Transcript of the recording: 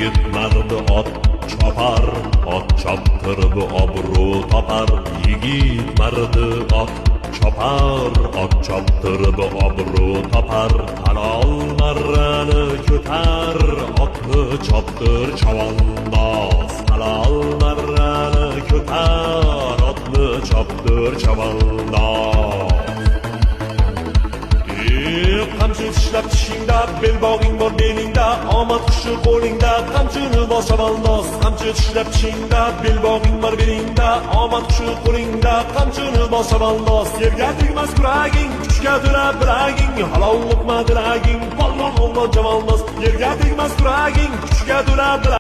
yigit mardi ot chopar, ot choptirdi obro' topar. Yigit mardi ot chopar, ot choptirdi obro' topar. Halol marrani ko'tar, otni choptir chavandoz. Halol marrani ko'tar, otni choptir chavandoz. Qamchi tishlab tishingda, belbog'ing bor belingda, omad qushi qo'lingda, qamchini bos chavandoz. Qamchi tishlab tishingda, belbog'ing bor belingda, omad qushi qo'lingda, qamchini bos chavandoz. Yerga tegmas kuraging, kuchga to'lab bilaging, halol luqma dilaging, polvon o'g'lon chavandoz. Yerga tegmas kuraging, kuchga to'lab bilaging.